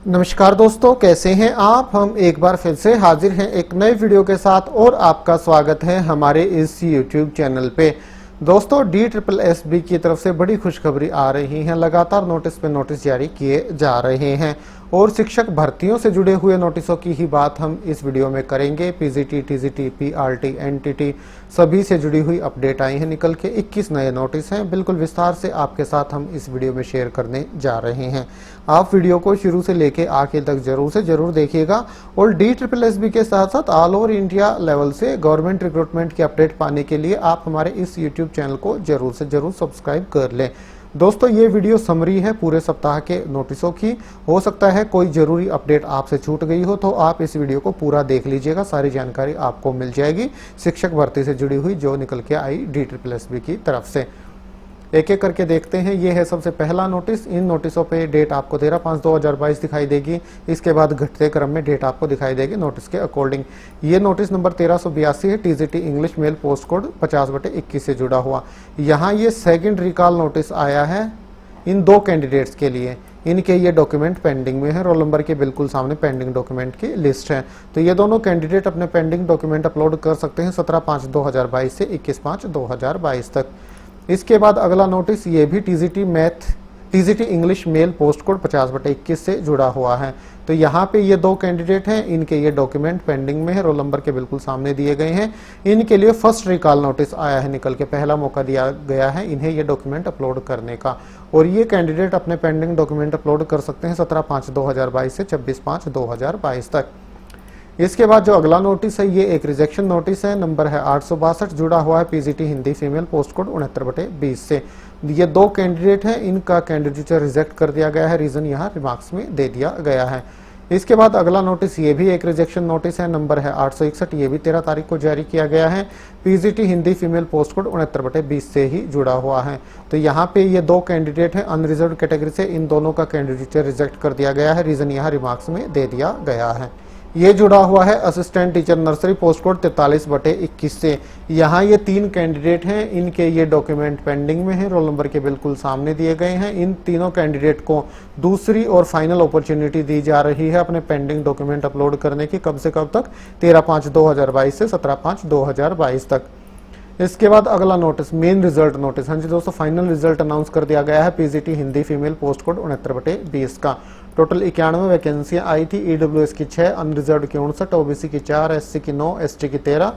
नमस्कार दोस्तों, कैसे हैं आप। हम एक बार फिर से हाजिर हैं एक नए वीडियो के साथ और आपका स्वागत है हमारे इस YouTube चैनल पे। दोस्तों, DSSB की तरफ से बड़ी खुशखबरी आ रही है। लगातार नोटिस पे नोटिस जारी किए जा रहे हैं और शिक्षक भर्तियों से जुड़े हुए नोटिसों की ही बात हम इस वीडियो में करेंगे। PGT, TGT, PRT, NTT सभी से जुड़ी हुई अपडेट आई है निकल के। 21 नए नोटिस हैं, बिल्कुल विस्तार से आपके साथ हम इस वीडियो में शेयर करने जा रहे हैं। आप वीडियो को शुरू से लेके आखिर तक जरूर देखिएगा और DSSB के साथ साथ ऑल ओवर इंडिया लेवल से गवर्नमेंट रिक्रूटमेंट की अपडेट पाने के लिए आप हमारे इस YouTube चैनल को जरूर से जरूर सब्सक्राइब कर लें। दोस्तों, ये वीडियो समरी है पूरे सप्ताह के नोटिसों की। हो सकता है कोई जरूरी अपडेट आपसे छूट गई हो, तो आप इस वीडियो को पूरा देख लीजिएगा, सारी जानकारी आपको मिल जाएगी शिक्षक भर्ती से जुड़ी हुई जो निकल के आई DSSB की तरफ से। एक एक करके देखते हैं। ये है सबसे पहला नोटिस। इन नोटिसों पे डेट आपको 13/5/2022 दिखाई देगी। इसके बाद घटते क्रम में डेट आपको दिखाई देगी नोटिस के अकॉर्डिंग। ये नोटिस नंबर 1382 है। TGT English mail post code 50/21 से जुड़ा हुआ। यहाँ ये सेकंड रिकॉल नोटिस आया है इन दो कैंडिडेट्स के लिए। इनके ये डॉक्यूमेंट पेंडिंग में है। रोल नंबर के बिल्कुल सामने पेंडिंग डॉक्यूमेंट की लिस्ट है। तो ये दोनों कैंडिडेट अपने पेंडिंग डॉक्यूमेंट अपलोड कर सकते हैं 17/5/2022 से 21/5/2022 तक। इसके बाद अगला नोटिस ये भी TGT English mail post code 50/21 से जुड़ा हुआ है। तो यहाँ पे ये दो कैंडिडेट हैं, इनके ये डॉक्यूमेंट पेंडिंग में है, रोल नंबर के बिल्कुल सामने दिए गए हैं। इनके लिए फर्स्ट रिकॉल नोटिस आया है निकल के, पहला मौका दिया गया है इन्हें ये डॉक्यूमेंट अपलोड करने का। और ये कैंडिडेट अपने पेंडिंग डॉक्यूमेंट अपलोड कर सकते हैं 17/5/2022 से 26/5/2022 तक। इसके बाद जो अगला नोटिस है ये एक रिजेक्शन नोटिस है, नंबर है 862, जुड़ा हुआ है PGT Hindi female post code 69/20 से। ये दो कैंडिडेट हैं, इनका कैंडिडेचर रिजेक्ट कर दिया गया है। रीजन यहाँ रिमार्क्स में दे दिया गया है। इसके बाद अगला नोटिस ये भी एक रिजेक्शन नोटिस है, नंबर है 861, ये भी 13 तारीख को जारी किया गया है। PGT Hindi female post code 69/20 से ही जुड़ा हुआ है। तो यहाँ पे ये दो कैंडिडेट हैं अनरिजर्व कैटेगरी से, इन दोनों का कैंडिडेचर रिजेक्ट कर दिया गया है। रीजन यहाँ रिमार्क्स में दे दिया गया है। ये जुड़ा हुआ है assistant teacher nursery post code 43/21 से। यहाँ ये तीन कैंडिडेट हैं, इनके ये डॉक्यूमेंट पेंडिंग में हैं, रोल नंबर के बिल्कुल सामने दिए गए हैं। इन तीनों कैंडिडेट को दूसरी और फाइनल अपॉर्चुनिटी दी जा रही है अपने पेंडिंग डॉक्यूमेंट अपलोड करने की। कब से कब तक? 13/5/2022 से 17/5/2022 तक। इसके बाद अगला नोटिस मेन रिजल्ट नोटिस। हाँ जी दोस्तों, फाइनल रिजल्ट अनाउंस कर दिया गया है PGT Hindi female post code 69/20 का। टोटल 91 वैकेंसियां आई थी। EWS की 6, अनरिजर्व की 59, OBC की 4, SC की 9, ST की 13,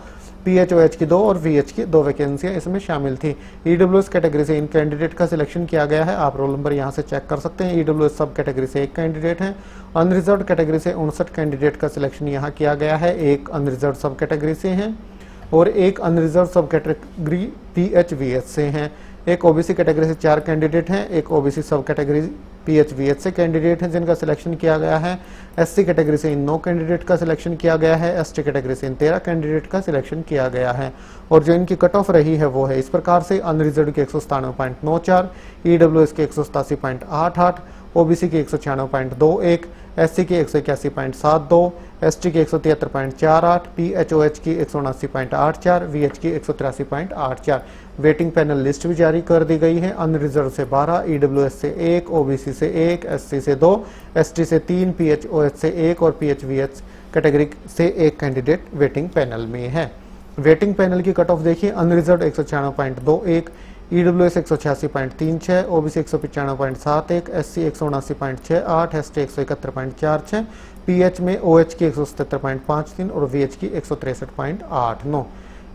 PHOH की 2 और VH की 2 वैकेंसियां इसमें शामिल थी। EWS कैटेगरी से इन कैंडिडेट का सिलेक्शन किया गया है। आप रोल नंबर यहां से चेक कर सकते हैं। EWS सब कैटेगरी से एक कैंडिडेट है। अनरिजर्व कैटेगरी से 59 कैंडिडेट का सिलेक्शन यहाँ किया गया है। एक अनरिजर्व सब कैटेगरी से है और एक अनरिजर्व सब कैटेगरी PHVH से हैं। एक OBC कैटेगरी से 4 कैंडिडेट हैं। एक OBC सब कैटेगरी PHVH से कैंडिडेट हैं जिनका सिलेक्शन किया गया है। SC कैटेगरी से इन 9 कैंडिडेट का सिलेक्शन किया गया है। ST कैटेगरी से इन 13 कैंडिडेट का सिलेक्शन किया गया है। और जो इनकी कट ऑफ रही है वो है इस प्रकार से। अनरिजर्व के 197.94, EWS के 187.88, OBC के 196.21, SC के 181.72, ST के 173.48, PHOH की 179.84, VH की 183.84। वेटिंग पैनल लिस्ट भी जारी कर दी गई है। अनरिजर्व से 12, EWS से 1, OBC से 1, SC से 2, ST से 3, PHOH से 1 और PHVH कैटेगरी से 1 कैंडिडेट वेटिंग पैनल में है। वेटिंग पैनल की कट ऑफ देखिए। Unreserved 196.21, EWS 186.36, OBC 195.71, SC 179.68, ST 171.46, PH में OH की 177.53 और VH की 163.89।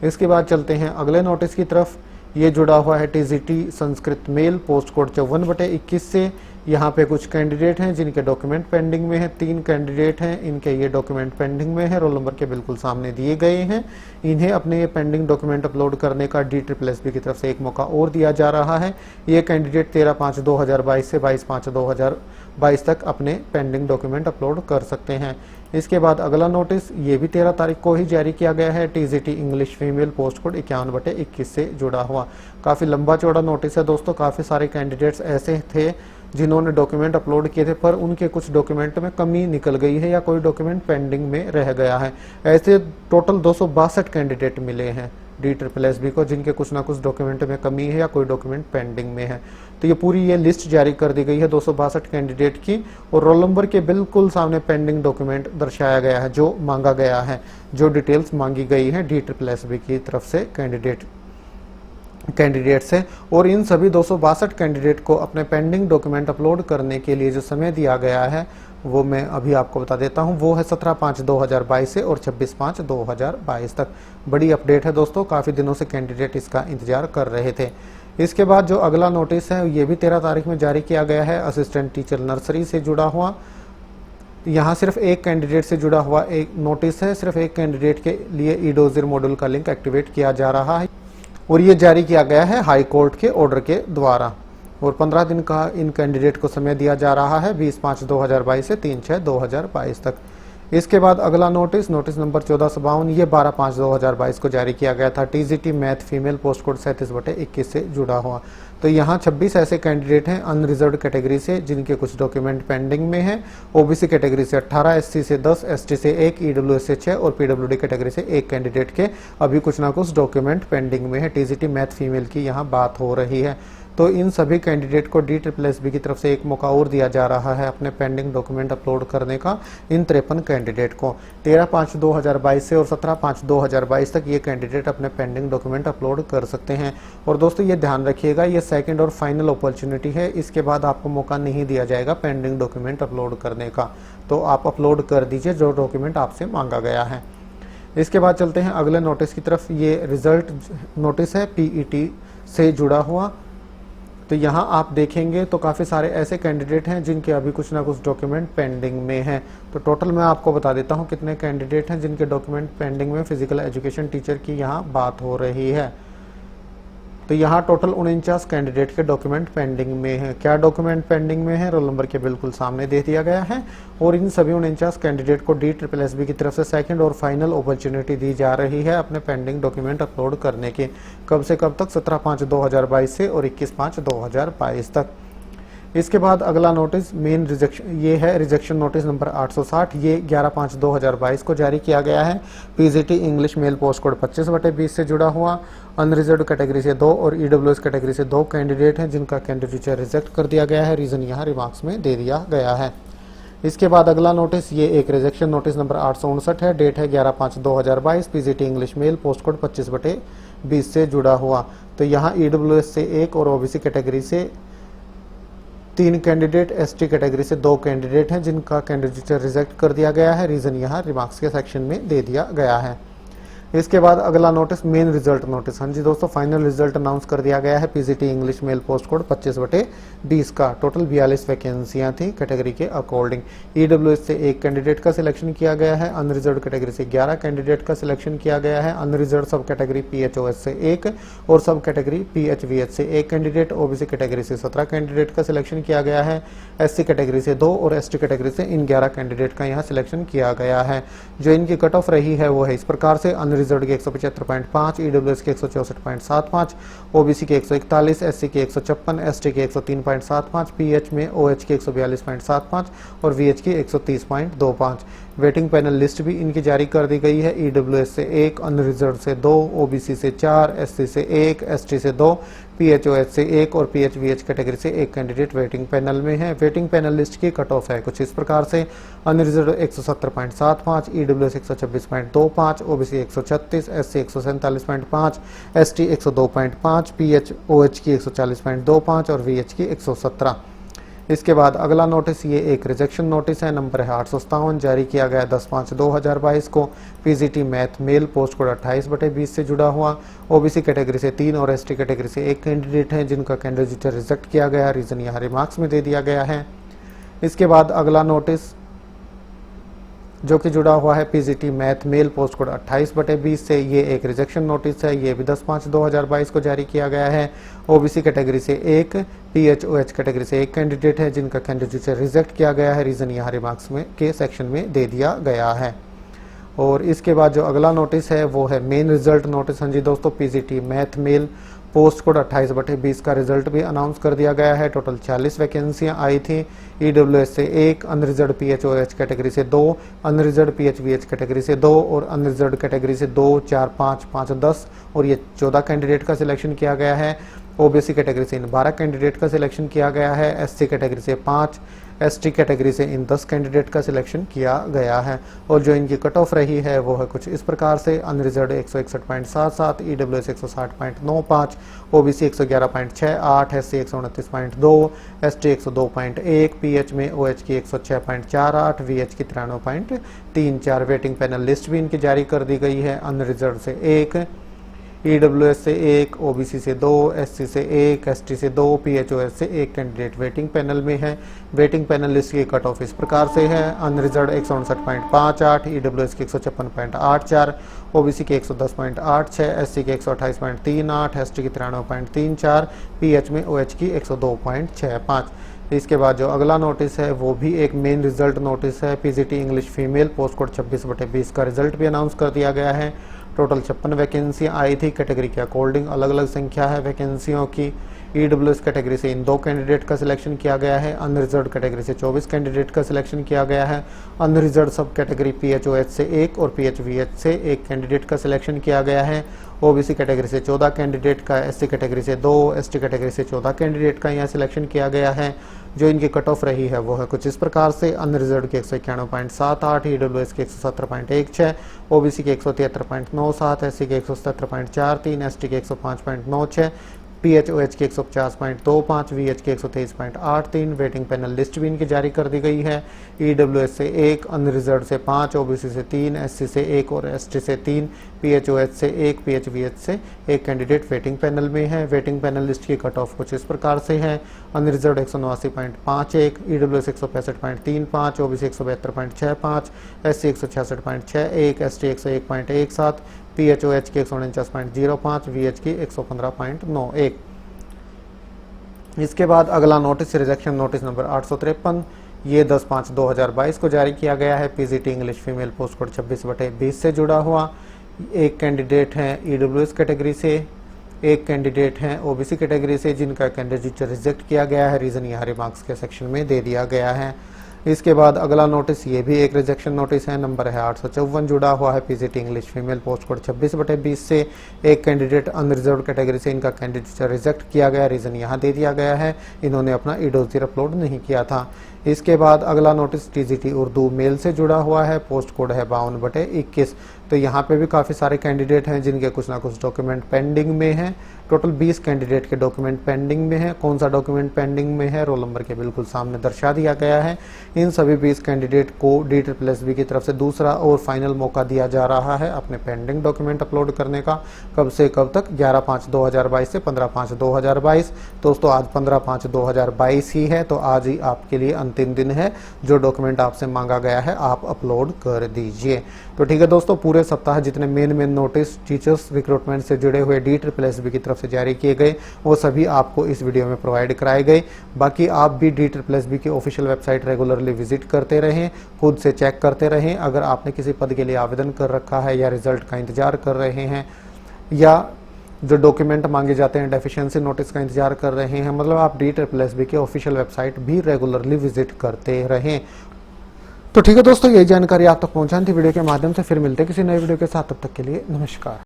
इसके बाद चलते हैं अगले नोटिस की तरफ। ये जुड़ा हुआ है TGT Sanskrit mail post code 54/21 से। यहाँ पे कुछ कैंडिडेट हैं जिनके डॉक्यूमेंट पेंडिंग में है। 3 कैंडिडेट हैं, इनके ये डॉक्यूमेंट पेंडिंग में है, रोल नंबर के बिल्कुल सामने दिए गए हैं। इन्हें अपने ये पेंडिंग डॉक्यूमेंट अपलोड करने का DSSB की तरफ से एक मौका और दिया जा रहा है। ये कैंडिडेट 13/5/2022 से 22/5/2022 तक अपने पेंडिंग डॉक्यूमेंट अपलोड कर सकते हैं। इसके बाद अगला नोटिस ये भी 13 तारीख को ही जारी किया गया है। TGT English female post code 51/21 से जुड़ा हुआ। काफ़ी लंबा चौड़ा नोटिस है दोस्तों। काफ़ी सारे कैंडिडेट्स ऐसे थे जिन्होंने डॉक्यूमेंट अपलोड किए थे पर उनके कुछ डॉक्यूमेंट में कमी निकल गई है या कोई डॉक्यूमेंट पेंडिंग में रह गया है। ऐसे टोटल 262 कैंडिडेट मिले हैं DSSB को, जिनके कुछ ना कुछ डॉक्यूमेंट में कमी है या कोई डॉक्यूमेंट पेंडिंग में है। तो ये पूरी ये लिस्ट जारी कर दी गई है 262 कैंडिडेट की, और रोल नंबर के बिल्कुल सामने पेंडिंग डॉक्यूमेंट दर्शाया गया है जो मांगा गया है, जो डिटेल्स मांगी गई है DSSB की तरफ से कैंडिडेट से। और इन सभी 262 कैंडिडेट को अपने पेंडिंग डॉक्यूमेंट अपलोड करने के लिए जो समय दिया गया है वो मैं अभी आपको बता देता हूं, वो है 17/5/2022 से और 26/5/2022 तक। बड़ी अपडेट है दोस्तों, काफ़ी दिनों से कैंडिडेट इसका इंतजार कर रहे थे। इसके बाद जो अगला नोटिस है ये भी 13 तारीख में जारी किया गया है, असिस्टेंट टीचर नर्सरी से जुड़ा हुआ। यहाँ सिर्फ एक कैंडिडेट से जुड़ा हुआ एक नोटिस है, सिर्फ एक कैंडिडेट के लिए ईडोजिर मॉड्यूल का लिंक एक्टिवेट किया जा रहा है, और ये जारी किया गया है हाई कोर्ट के ऑर्डर के द्वारा। और 15 दिन का इन कैंडिडेट को समय दिया जा रहा है, 20/5/2022 से 3/6/2022 तक। इसके बाद अगला नोटिस नंबर 1452, ये 12/5/2022 को जारी किया गया था, TGT math female post code 37/21 से जुड़ा हुआ। तो यहाँ 26 ऐसे कैंडिडेट हैं अनरिजर्व्ड कैटेगरी से जिनके कुछ डॉक्यूमेंट पेंडिंग में हैं। OBC कैटेगरी से 18, SC से 10, ST से 1, EWS से 6 और PWD कैटेगरी से 1 कैंडिडेट के अभी कुछ ना कुछ डॉक्यूमेंट पेंडिंग में है। TGT मैथ फीमेल की यहाँ बात हो रही है। तो इन सभी कैंडिडेट को DSSB की तरफ से एक मौका और दिया जा रहा है अपने पेंडिंग डॉक्यूमेंट अपलोड करने का। इन 53 कैंडिडेट को 13/5/2022 से और 17/5/2022 तक ये कैंडिडेट अपने पेंडिंग डॉक्यूमेंट अपलोड कर सकते हैं। और दोस्तों ये ध्यान रखिएगा, ये सेकंड और फाइनल अपॉर्चुनिटी है, इसके बाद आपको मौका नहीं दिया जाएगा पेंडिंग डॉक्यूमेंट अपलोड करने का। तो आप अपलोड कर दीजिए जो डॉक्यूमेंट आपसे मांगा गया है। इसके बाद चलते हैं अगले नोटिस की तरफ। ये रिजल्ट नोटिस है PET से जुड़ा हुआ। तो यहाँ आप देखेंगे तो काफ़ी सारे ऐसे कैंडिडेट हैं जिनके अभी कुछ ना कुछ डॉक्यूमेंट पेंडिंग में हैं। तो टोटल मैं आपको बता देता हूँ कितने कैंडिडेट हैं जिनके डॉक्यूमेंट पेंडिंग में फिजिकल एजुकेशन टीचर की यहाँ बात हो रही है। तो यहाँ टोटल 49 कैंडिडेट के डॉक्यूमेंट पेंडिंग में हैं। क्या डॉक्यूमेंट पेंडिंग में है, रोल नंबर के बिल्कुल सामने दे दिया गया है। और इन सभी 49 कैंडिडेट को DSSB की तरफ से सेकंड और फाइनल अपॉर्चुनिटी दी जा रही है अपने पेंडिंग डॉक्यूमेंट अपलोड करने की। कब से कब तक, 17/5/2022 से और 21/5/2022 तक। इसके बाद अगला नोटिस मेन रिजेक्शन, ये है रिजेक्शन नोटिस नंबर 860, ये 11/5/2022 को जारी किया गया है। PGT English mail post code 25/20 से जुड़ा हुआ। अनरिजर्व्ड कैटेगरी से 2 और EWS कैटेगरी से 2 कैंडिडेट हैं जिनका कैंडिडेचर रिजेक्ट कर दिया गया है, रीजन यहाँ रिमार्क्स में दे दिया गया है। इसके बाद अगला नोटिस, ये एक रिजेक्शन नोटिस नंबर 859 है, डेट है 11/5/2022, PGT English mail post code 25/20 से जुड़ा हुआ। तो यहाँ EWS से 1 और OBC कैटेगरी से 3 कैंडिडेट, ST कैटेगरी से 2 कैंडिडेट हैं जिनका कैंडिडेचर रिजेक्ट कर दिया गया है, रीजन यहाँ रिमार्क्स के सेक्शन में दे दिया गया है। इसके बाद अगला नोटिस मेन रिजल्ट नोटिस। हाँ जी दोस्तों, फाइनल रिजल्ट अनाउंस कर दिया गया है PGT English mail post code 25/20 का। टोटल 42 वैकेंसियां थी कैटेगरी के अकॉर्डिंग। EWS से 1 कैंडिडेट का सिलेक्शन किया गया है, अनरिजर्व्ड कैटेगरी से 11 कैंडिडेट का सिलेक्शन किया गया है, अनरिजर्व्ड सब कैटेगरी PHOS से 1 और सब कैटेगरी PHVH से 1 कैंडिडेट, OBC कैटेगरी से 17 कैंडिडेट का सिलेक्शन किया गया है, SC कैटेगरी से 2 और ST कैटेगरी से इन 11 कैंडिडेट का यहाँ सिलेक्शन किया गया है। जो इनकी कट ऑफ रही है वो है इस प्रकार से, अनरिजर्व्ड के 175.5, EWS के 164.75, OBC के 141, SC के 156, ST के 103.75, PH में OH के 142.75 और VH की 130.25। वेटिंग पैनल लिस्ट भी इनकी जारी कर दी गई है। EWS से 1, अनरिजर्व से 2, OBC से 4, SC से 1, ST से 2, PHOH से 1 और PHVH कैटेगरी से 1 कैंडिडेट वेटिंग पैनल में है। वेटिंग पैनल लिस्ट की कट ऑफ है कुछ इस प्रकार से, unreserved 170.75, EWS 126.25, OBC 136, SC 147.5, ST 102.5, PHOH की 140.25 और VH की 117। इसके बाद अगला नोटिस, ये एक रिजेक्शन नोटिस है, नंबर है 857, जारी किया गया 10/5/2022 को। PGT math mail post code 28/20 से जुड़ा हुआ। OBC कैटेगरी से 3 और ST कैटेगरी से 1 कैंडिडेट हैं जिनका कैंडिडेचर रिजेक्ट किया गया, रीजन यहाँ रिमार्क्स में दे दिया गया है। इसके बाद अगला नोटिस जो कि जुड़ा हुआ है PGT math mail post code 28/20 से, ये एक रिजेक्शन नोटिस है, ये भी 10/5/2022 को जारी किया गया है। OBC कैटेगरी से 1, PHOH कैटेगरी से 1 कैंडिडेट है जिनका कैंडिडेचर रिजेक्ट किया गया है, रीजन यहाँ रिमार्क्स में के सेक्शन में दे दिया गया है। और इसके बाद जो अगला नोटिस है वो है मेन रिजल्ट नोटिस। हाँ जी दोस्तों, PGT math mail post code 28/20 का रिजल्ट भी अनाउंस कर दिया गया है। टोटल 40 वैकेंसियां आई थी। ईडब्ल्यूएस से 1, अनरिजर्व पीएचओएच कैटेगरी से 2, अनरिजर्व पीएचवीएच कैटेगरी से 2 और अनरिजर्व कैटेगरी से 2, 4, 5, 5, 10 और ये 14 कैंडिडेट का सिलेक्शन किया गया है। ओबीसी कैटेगरी से इन 12 कैंडिडेट का सिलेक्शन किया गया है। एससी कैटेगरी से 5, एसटी कैटेगरी से इन 10 कैंडिडेट का सिलेक्शन किया गया है। और जो इनकी कट ऑफ रही है वो है कुछ इस प्रकार से। Unreserved 161.77, EWS 160.95, OBC 111.68, SC 129.2, ST 102.1, PH में ओएच की 106.48, वीएच की 93.34। वेटिंग पैनल लिस्ट भी इनकी जारी कर दी गई है। अनरिजर्व से 1, ईडब्ल्यूएस से 1, ओबीसी से 2, एससी से 1, एसटी से 2, पीएचओएस से 1 कैंडिडेट वेटिंग पैनल में है। वेटिंग पैनल लिस्ट की कट ऑफ इस प्रकार से है। अनरिजर्व 159.58, ईडब्ल्यूएस की 156.84, ओबीसी के 110.86, एससी के 128.38, एसटी की 93.34, पीएच में ओएच की 102.65। इसके बाद जो अगला नोटिस है वो भी एक मेन रिजल्ट नोटिस है। PGT English female post code 26/20 का रिजल्ट भी अनाउंस कर दिया गया है। टोटल 56 वैकेंसी आई थी। कैटेगरी के अकॉर्डिंग अलग अलग संख्या है वैकेंसियों की। ईडब्ल्यूएस कैटेगरी से इन 2 कैंडिडेट का सिलेक्शन किया गया है। अनरिजर्व कैटेगरी से 24 कैंडिडेट का सिलेक्शन किया गया है। अनरिजर्व सब कैटेगरी पीएचओएच से 1 और पीएचवीएच से 1 कैंडिडेट का सिलेक्शन किया गया है। ओबीसी कैटेगरी से 14 कैंडिडेट का, एससी कैटेगरी से 2, एसटी कैटेगरी से 14 कैंडिडेट का यहाँ सिलेक्शन किया गया है। जो इनकी कट ऑफ रही है वो है कुछ इस प्रकार से। अनरिजर्व की 191.78, ईडब्ल्यूएस की 117.16, ओबीसी की 173.97, एससी की 177.43, एसटी की 105.96, पीएचओएच की 150.25, वीएच की 123.83। वेटिंग पैनल लिस्ट भी इनकी जारी कर दी गई है। ईडब्ल्यूएस से 1, अनरिजर्व से 5, ओबीसी से 3, एससी से 1 और एसटी से 3, पीएचओएच से 1, पीएचवीएच से 1 कैंडिडेट वेटिंग पैनल में है। वेटिंग पैनल लिस्ट की कट ऑफ कुछ इस प्रकार से है। Unreserve 189.51, EWS 165.35, OBC 172.65, SC 166.61, ST 101.17, PHOH की 149.05, वीएच की 115.91। इसके बाद अगला नोटिस रिजेक्शन नोटिस नंबर 853, ये 10/5/2022 को जारी किया गया है। PGT English female post code 26/20 से जुड़ा हुआ। 1 कैंडिडेट हैं ईडब्ल्यूएस कैटेगरी से, 1 कैंडिडेट हैं ओबीसी कैटेगरी से जिनका कैंडिडेचर रिजेक्ट किया गया है। रीजन यहाँ रिमार्क्स के सेक्शन में दे दिया गया है। इसके बाद अगला नोटिस ये भी एक रिजेक्शन नोटिस है। नंबर है 854, जुड़ा हुआ है PGT English female post code 26/20 से। 1 कैंडिडेट अनरिजर्व कैटेगरी से, इनका कैंडिडेचर रिजेक्ट किया गया। रीजन यहाँ दे दिया गया है, इन्होंने अपना ईडोसियर अपलोड नहीं किया था। इसके बाद अगला नोटिस टीजीटी उर्दू मेल से जुड़ा हुआ है। पोस्ट कोड है 52/21। तो यहाँ पे भी काफ़ी सारे कैंडिडेट हैं जिनके कुछ ना कुछ डॉक्यूमेंट पेंडिंग में हैं। टोटल 20 कैंडिडेट के डॉक्यूमेंट पेंडिंग में है। कौन सा डॉक्यूमेंट पेंडिंग में है रोल नंबर के बिल्कुल सामने दर्शा दिया गया है। इन सभी 20 कैंडिडेट को DSSB की तरफ से दूसरा और फाइनल मौका दिया जा रहा है अपने पेंडिंग डॉक्यूमेंट अपलोड करने का। कब से कब तक? 11/5/2022 से 15/5/2022। दोस्तों आज 15/5/2022 ही है, तो आज ही आपके लिए अंतिम दिन है। जो डॉक्यूमेंट आपसे मांगा गया है आप अपलोड कर दीजिए। तो ठीक है दोस्तों, पूरे सप्ताह जितने मेन नोटिस टीचर्स रिक्रूटमेंट से जुड़े हुए DSSB की तरफ से जारी किए गए वो सभी आपको इस वीडियो में प्रोवाइड कराए गए। बाकी आप भी DSSB की ऑफिशियल वेबसाइट रेगुलरली विजिट करते रहें, खुद से चेक करते रहें। अगर आपने किसी पद के लिए आवेदन कर रखा है या रिजल्ट का इंतजार कर रहे हैं या जो डॉक्यूमेंट मांगे जाते हैं डेफिशिएंसी नोटिस का इंतजार कर रहे हैं, मतलब आप DSSB की ऑफिशियल वेबसाइट भी रेगुलरली विजिट करते रहें। तो ठीक है दोस्तों, यही जानकारी आप तक पहुंचानी थी वीडियो के माध्यम से। फिर मिलते हैं किसी नए वीडियो के साथ, तब तक के लिए नमस्कार।